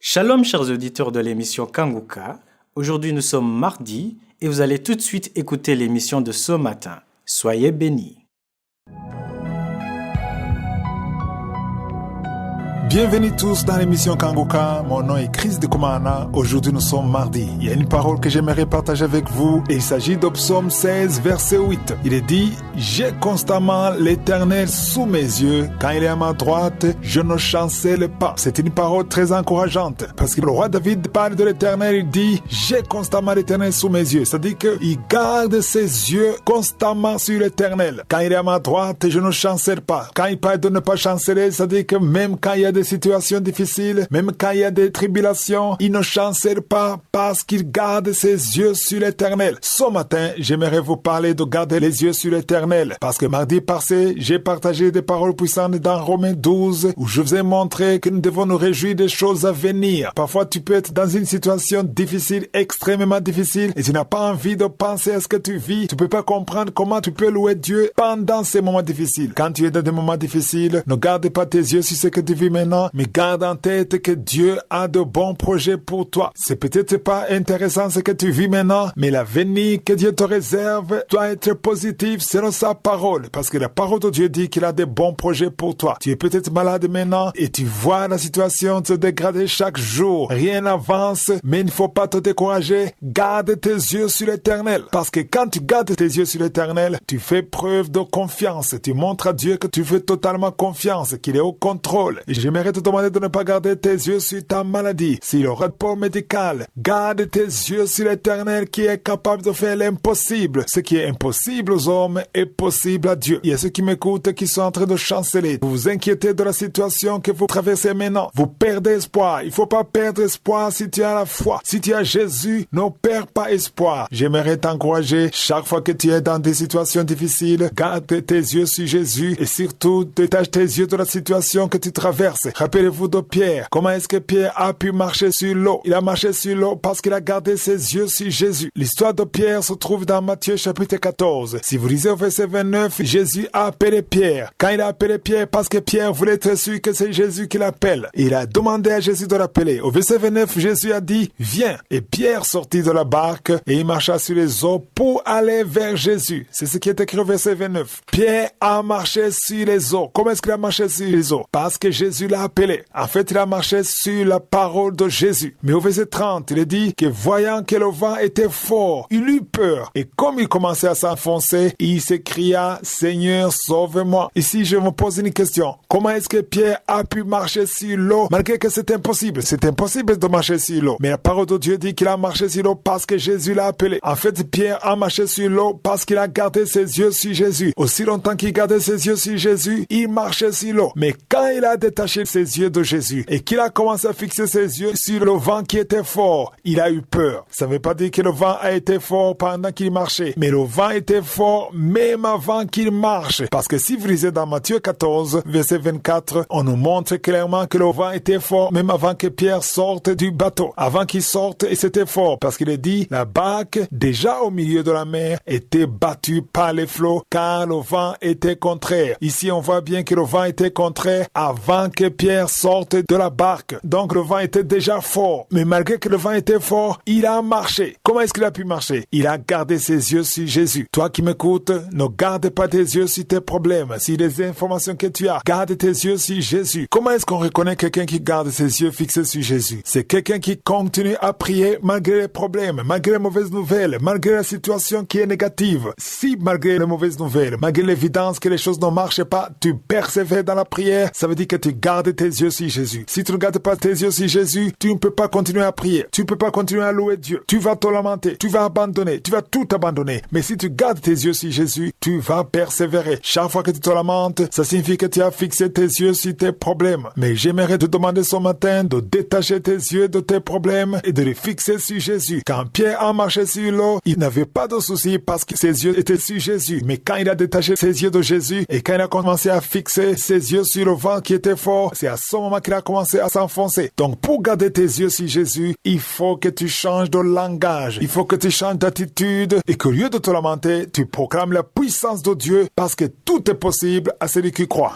Shalom chers auditeurs de l'émission Kanguka, aujourd'hui nous sommes mardi et vous allez tout de suite écouter l'émission de ce matin. Soyez bénis. Bienvenue tous dans l'émission Kanguka, mon nom est Chris de Komana. Aujourd'hui nous sommes mardi. Il y a une parole que j'aimerais partager avec vous et il s'agit de Psaume 16 verset 8. Il est dit « J'ai constamment l'Éternel sous mes yeux, quand il est à ma droite, je ne chancelle pas ». C'est une parole très encourageante parce que le roi David parle de l'Éternel, il dit « J'ai constamment l'Éternel sous mes yeux ». C'est-à-dire qu'il garde ses yeux constamment sur l'Éternel. Quand il est à ma droite, je ne chancelle pas. Quand il parle de ne pas chanceler, c'est-à-dire que même quand il y a des situations difficiles, même quand il y a des tribulations, il ne chancelle pas parce qu'il garde ses yeux sur l'Éternel. Ce matin, j'aimerais vous parler de garder les yeux sur l'Éternel parce que mardi passé, j'ai partagé des paroles puissantes dans Romains 12 où je vous ai montré que nous devons nous réjouir des choses à venir. Parfois, tu peux être dans une situation difficile, extrêmement difficile et tu n'as pas envie de penser à ce que tu vis. Tu peux pas comprendre comment tu peux louer Dieu pendant ces moments difficiles. Quand tu es dans des moments difficiles, ne garde pas tes yeux sur ce que tu vis maintenant, mais garde en tête que Dieu a de bons projets pour toi. C'est peut-être pas intéressant ce que tu vis maintenant, mais l'avenir que Dieu te réserve doit être positif selon sa parole, parce que la parole de Dieu dit qu'il a de bons projets pour toi. Tu es peut-être malade maintenant et tu vois la situation se dégrader chaque jour. Rien n'avance, mais il ne faut pas te décourager. Garde tes yeux sur l'Éternel, parce que quand tu gardes tes yeux sur l'Éternel, tu fais preuve de confiance. Tu montres à Dieu que tu fais totalement confiance, qu'il est au contrôle. Et j'aimerais te demander de ne pas garder tes yeux sur ta maladie. Si le rapport médical, garde tes yeux sur l'Éternel qui est capable de faire l'impossible. Ce qui est impossible aux hommes est possible à Dieu. Il y a ceux qui m'écoutent qui sont en train de chanceler. Vous vous inquiétez de la situation que vous traversez maintenant. Vous perdez espoir. Il ne faut pas perdre espoir si tu as la foi. Si tu as Jésus, ne perds pas espoir. J'aimerais t'encourager chaque fois que tu es dans des situations difficiles. Garde tes yeux sur Jésus et surtout détache tes yeux de la situation que tu traverses. Rappelez-vous de Pierre. Comment est-ce que Pierre a pu marcher sur l'eau? Il a marché sur l'eau parce qu'il a gardé ses yeux sur Jésus. L'histoire de Pierre se trouve dans Matthieu chapitre 14. Si vous lisez au verset 29, Jésus a appelé Pierre. Quand il a appelé Pierre, parce que Pierre voulait être sûr que c'est Jésus qui l'appelle, il a demandé à Jésus de l'appeler. Au verset 29, Jésus a dit, viens. Et Pierre sortit de la barque et il marcha sur les eaux pour aller vers Jésus. C'est ce qui est écrit au verset 29. Pierre a marché sur les eaux. Comment est-ce qu'il a marché sur les eaux? Parce que Jésus l'a appelé. En fait, il a marché sur la parole de Jésus. Mais au verset 30, il est dit que voyant que le vent était fort, il eut peur. Et comme il commençait à s'enfoncer, il s'écria, Seigneur, sauve-moi. Ici, je me pose une question. Comment est-ce que Pierre a pu marcher sur l'eau malgré que c'est impossible? C'est impossible de marcher sur l'eau. Mais la parole de Dieu dit qu'il a marché sur l'eau parce que Jésus l'a appelé. En fait, Pierre a marché sur l'eau parce qu'il a gardé ses yeux sur Jésus. Aussi longtemps qu'il gardait ses yeux sur Jésus, il marchait sur l'eau. Mais quand il a détaché ses yeux de Jésus et qu'il a commencé à fixer ses yeux sur le vent qui était fort, il a eu peur. Ça ne veut pas dire que le vent a été fort pendant qu'il marchait, mais le vent était fort même avant qu'il marche. Parce que si vous lisez dans Matthieu 14, verset 24, on nous montre clairement que le vent était fort même avant que Pierre sorte du bateau. Avant qu'il sorte, et c'était fort parce qu'il est dit, la barque, déjà au milieu de la mer, était battue par les flots car le vent était contraire. Ici, on voit bien que le vent était contraire avant que Pierre sorte de la barque. Donc le vent était déjà fort. Mais malgré que le vent était fort, il a marché. Comment est-ce qu'il a pu marcher? Il a gardé ses yeux sur Jésus. Toi qui m'écoutes, ne garde pas tes yeux sur tes problèmes, sur les informations que tu as. Garde tes yeux sur Jésus. Comment est-ce qu'on reconnaît quelqu'un qui garde ses yeux fixés sur Jésus? C'est quelqu'un qui continue à prier malgré les problèmes, malgré les mauvaises nouvelles, malgré la situation qui est négative. Si malgré les mauvaises nouvelles, malgré l'évidence que les choses ne marchent pas, tu persévères dans la prière, ça veut dire que tu gardes tes yeux sur Jésus. Si tu ne gardes pas tes yeux sur Jésus, tu ne peux pas continuer à prier. Tu ne peux pas continuer à louer Dieu. Tu vas te lamenter. Tu vas abandonner. Tu vas tout abandonner. Mais si tu gardes tes yeux sur Jésus, tu vas persévérer. Chaque fois que tu te lamentes, ça signifie que tu as fixé tes yeux sur tes problèmes. Mais j'aimerais te demander ce matin de détacher tes yeux de tes problèmes et de les fixer sur Jésus. Quand Pierre a marché sur l'eau, il n'avait pas de souci parce que ses yeux étaient sur Jésus. Mais quand il a détaché ses yeux de Jésus et quand il a commencé à fixer ses yeux sur le vent qui était fort, c'est à ce moment qu'il a commencé à s'enfoncer. Donc pour garder tes yeux sur Jésus, il faut que tu changes de langage. Il faut que tu changes d'attitude et qu'au lieu de te lamenter, tu proclames la puissance de Dieu parce que tout est possible à celui qui croit.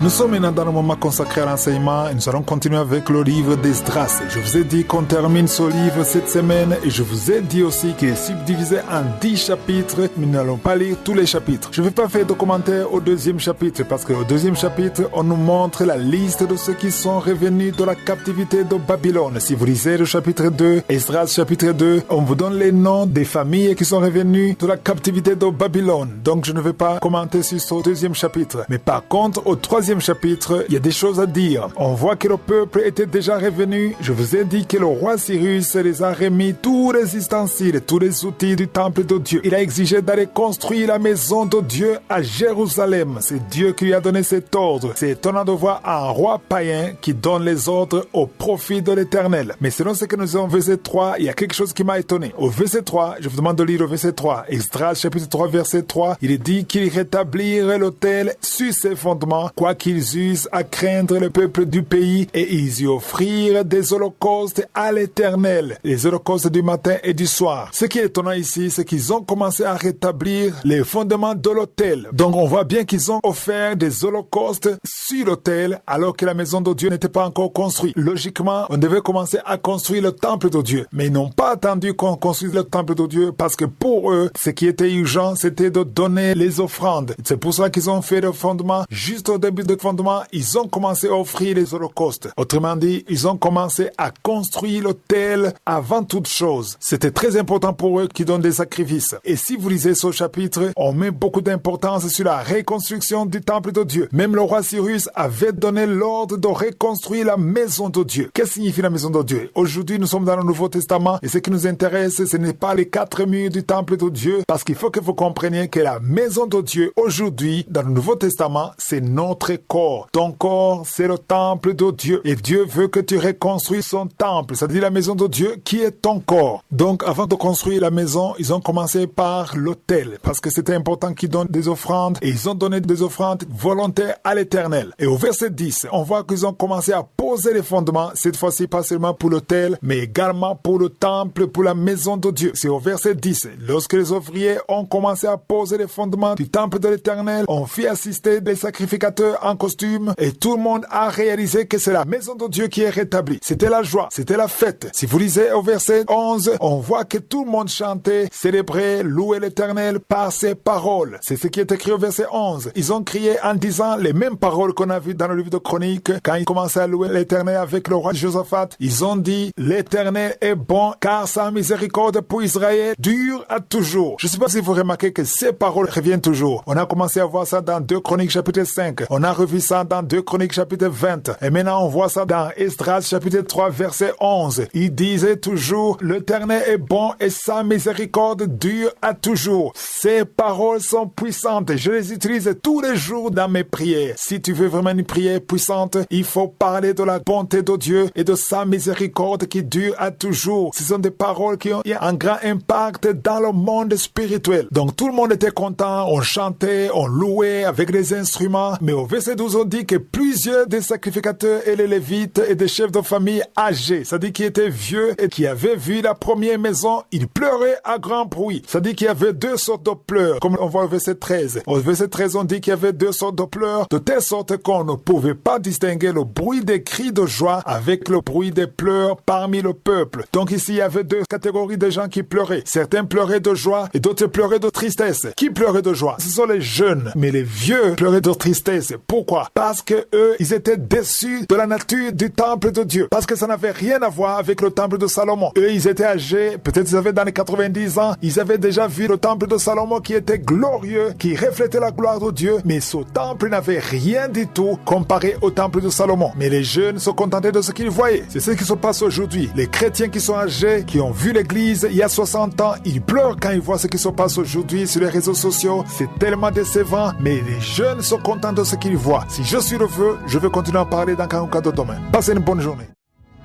Nous sommes maintenant dans le moment consacré à l'enseignement et nous allons continuer avec le livre d'Esdras. Je vous ai dit qu'on termine ce livre cette semaine et je vous ai dit aussi qu'il est subdivisé en 10 chapitres, mais nous n'allons pas lire tous les chapitres. Je ne vais pas faire de commentaires au deuxième chapitre parce qu'au deuxième chapitre, on nous montre la liste de ceux qui sont revenus de la captivité de Babylone. Si vous lisez le chapitre 2, Esdras chapitre 2, on vous donne les noms des familles qui sont revenues de la captivité de Babylone. Donc je ne vais pas commenter sur ce deuxième chapitre. Mais par contre, au troisième chapitre, il y a des choses à dire. On voit que le peuple était déjà revenu. Je vous ai dit que le roi Cyrus les a remis tous les ustensiles, tous les outils du temple de Dieu. Il a exigé d'aller construire la maison de Dieu à Jérusalem. C'est Dieu qui lui a donné cet ordre. C'est étonnant de voir un roi païen qui donne les ordres au profit de l'Éternel. Mais selon ce que nous avons au verset 3, il y a quelque chose qui m'a étonné. Au verset 3, je vous demande de lire le verset 3. Esdras chapitre 3 verset 3, il est dit qu'il rétablirait l'autel sur ses fondements, quoiqu'ils usent à craindre le peuple du pays, et ils y offrirent des holocaustes à l'Éternel, les holocaustes du matin et du soir. Ce qui est étonnant ici, c'est qu'ils ont commencé à rétablir les fondements de l'autel. Donc on voit bien qu'ils ont offert des holocaustes sur l'autel alors que la maison de Dieu n'était pas encore construite. Logiquement, on devait commencer à construire le temple de Dieu. Mais ils n'ont pas attendu qu'on construise le temple de Dieu parce que pour eux, ce qui était urgent, c'était de donner les offrandes. C'est pour ça qu'ils ont fait le fondement. Juste au début du fondement, ils ont commencé à offrir les holocaustes. Autrement dit, ils ont commencé à construire l'autel avant toute chose. C'était très important pour eux qui donnent des sacrifices. Et si vous lisez ce chapitre, on met beaucoup d'importance sur la reconstruction du temple de Dieu. Même le roi Cyrus avait donné l'ordre de reconstruire la maison de Dieu. Qu'est-ce que signifie la maison de Dieu? Aujourd'hui, nous sommes dans le Nouveau Testament et ce qui nous intéresse, ce n'est pas les 4 murs du temple de Dieu, parce qu'il faut que vous compreniez que la maison de Dieu aujourd'hui, dans le Nouveau Testament, c'est notre corps. Ton corps, c'est le temple de Dieu. Et Dieu veut que tu reconstruises son temple, c'est-à-dire la maison de Dieu qui est ton corps. Donc, avant de construire la maison, ils ont commencé par l'autel, parce que c'était important qu'ils donnent des offrandes, et ils ont donné des offrandes volontaires à l'Éternel. Et au verset 10, on voit qu'ils ont commencé à poser les fondements, cette fois-ci pas seulement pour l'autel, mais également pour le temple, pour la maison de Dieu. C'est au verset 10. Lorsque les ouvriers ont commencé à poser les fondements du temple de l'Éternel, on fit assister des sacrificateurs en costume, et tout le monde a réalisé que c'est la maison de Dieu qui est rétablie. C'était la joie, c'était la fête. Si vous lisez au verset 11, on voit que tout le monde chantait, célébrait, louait l'Éternel par ses paroles. C'est ce qui est écrit au verset 11. Ils ont crié en disant les mêmes paroles qu'on a vues dans le livre de Chroniques, quand ils commençaient à louer l'Éternel avec le roi Josaphat. Ils ont dit, l'Éternel est bon, car sa miséricorde pour Israël dure à toujours. Je ne sais pas si vous remarquez que ces paroles reviennent toujours. On a commencé à voir ça dans 2 Chroniques chapitre 5. On a revu ça dans 2 Chroniques chapitre 20. Et maintenant on voit ça dans Esdras chapitre 3 verset 11. Il disait toujours, l'Éternel est bon et sa miséricorde dure à toujours. Ces paroles sont puissantes. Je les utilise tous les jours dans mes prières. Si tu veux vraiment une prière puissante, il faut parler de la bonté de Dieu et de sa miséricorde qui dure à toujours. Ce sont des paroles qui ont un grand impact dans le monde spirituel. Donc tout le monde était content, on chantait, on louait avec les instruments. Mais au verset 12, on dit que plusieurs des sacrificateurs et les lévites et des chefs de famille âgés, c'est-à-dire qui étaient vieux et qui avaient vu la première maison, ils pleuraient à grand bruit. C'est-à-dire qu'il y avait 2 sortes de pleurs, comme on voit au verset 13. Au verset 13, on dit qu'il y avait 2 sortes de pleurs, de telle sorte qu'on ne pouvait pas distinguer le bruit des cris de joie avec le bruit des pleurs parmi le peuple. Donc ici, il y avait 2 catégories de gens qui pleuraient. Certains pleuraient de joie et d'autres pleuraient de tristesse. Qui pleurait de joie? Ce sont les jeunes. Mais les vieux pleuraient de tristesse. Pourquoi? Parce que eux, ils étaient déçus de la nature du temple de Dieu. Parce que ça n'avait rien à voir avec le temple de Salomon. Eux, ils étaient âgés, peut-être ils avaient dans les 90 ans, ils avaient déjà vu le temple de Salomon qui était glorieux, qui reflétait la gloire de Dieu, mais ce temple n'avait rien du tout comparé au temple de Salomon. Mais les jeunes se contentaient de ce qu'ils voyaient. C'est ce qui se passe aujourd'hui. Les chrétiens qui sont âgés, qui ont vu l'église il y a 60 ans, ils pleurent quand ils voient ce qui se passe aujourd'hui sur les réseaux sociaux. C'est tellement décevant, mais les jeunes sont contents de ce qu'ils voient. Si je suis le feu, je vais continuer à parler dans Kanguka de demain. Passez une bonne journée.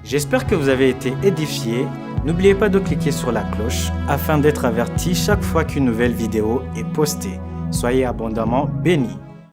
J'espère que vous avez été édifiés. N'oubliez pas de cliquer sur la cloche afin d'être averti chaque fois qu'une nouvelle vidéo est postée. Soyez abondamment bénis.